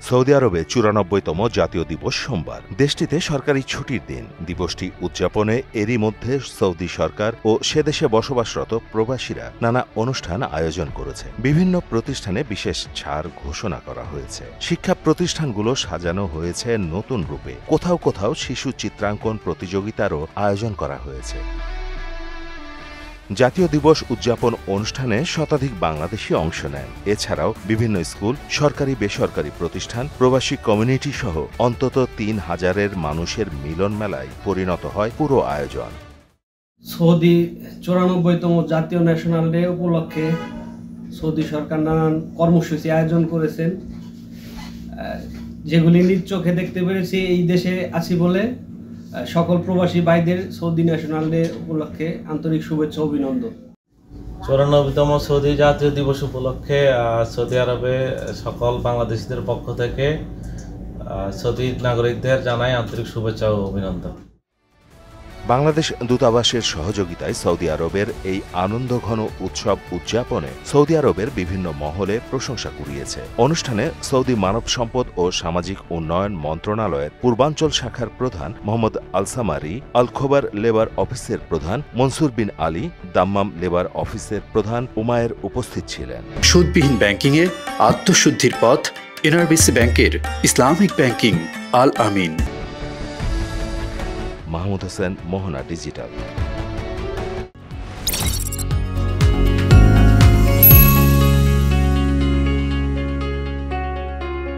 Saudi আরবে ৯৪তম জাতীয় দিবস সোমবার। দেশটিতে সরকারি ছুটির দিন। দিবসটি উদযাপনে এরই মধ্যে সৌদি সরকার ও সেদেশে বসবাসরত প্রবাসীরা নানা অনুষ্ঠান আয়োজন করেছে। বিভিন্ন প্রতিষ্ঠানে বিশেষ ছাড় ঘোষণা করা হয়েছে। শিক্ষা প্রতিষ্ঠানগুলো সাজানো হয়েছে নতুন রূপে। কোথাও কোথাও শিশু চিত্রাঙ্কন প্রতিযোগিতারও আয়োজন করা হয়েছে। জাতীয় দিবস উদযাপন অনুষ্ঠানে শতাধিক বাংলাদেশি অংশ নেন। এছাড়াও বিভিন্ন স্কুল, সরকারি বেসরকারি প্রতিষ্ঠান, প্রবাসী কমিউনিটি সহ অন্তত ৩,০০০-এর মানুষের মিলন মেলায় পরিণত হয় পুরো আয়োজন। সৌদি ৯৪তম জাতীয় ন্যাশনাল ডে উপলক্ষে সৌদি সরকার নানান কর্মসূচি আয়োজন করেছেন, যেগুলি নিজ চোখে দেখতে পেরেছি। এই দেশে আছি বলে সকল প্রবাসী ভাইদের সৌদি ন্যাশনাল ডে উপলক্ষে আন্তরিক শুভেচ্ছা অভিনন্দন। ৯৪তম সৌদি জাতীয় দিবস উপলক্ষে সৌদি আরবে সকল বাংলাদেশিদের পক্ষ থেকে সৌদি নাগরিকদের জানাই আন্তরিক শুভেচ্ছা ও অভিনন্দন। বাংলাদেশ দূতাবাসের সহযোগিতায় সৌদি আরবের এই আনন্দঘন উৎসব উদযাপনে সৌদি আরবের বিভিন্ন মহলে প্রশংসা কুড়িয়েছে। অনুষ্ঠানে সৌদি মানব সম্পদ ও সামাজিক উন্নয়ন মন্ত্রণালয়ের পূর্বাঞ্চল শাখার প্রধান মোহাম্মদ আলসামারি, আল খোবার লেবার অফিসের প্রধান মনসুর বিন আলী, দাম্মাম লেবার অফিসের প্রধান উমায়ের উপস্থিত ছিলেন। সুদবিহীন ব্যাংকিংয়ে আত্মশুদ্ধির পথ এনআরবিসি ব্যাংকের ইসলামিক ব্যাংকিং আল আমিন। মাহমুদ হোসেন, মোহনা ডিজিটাল।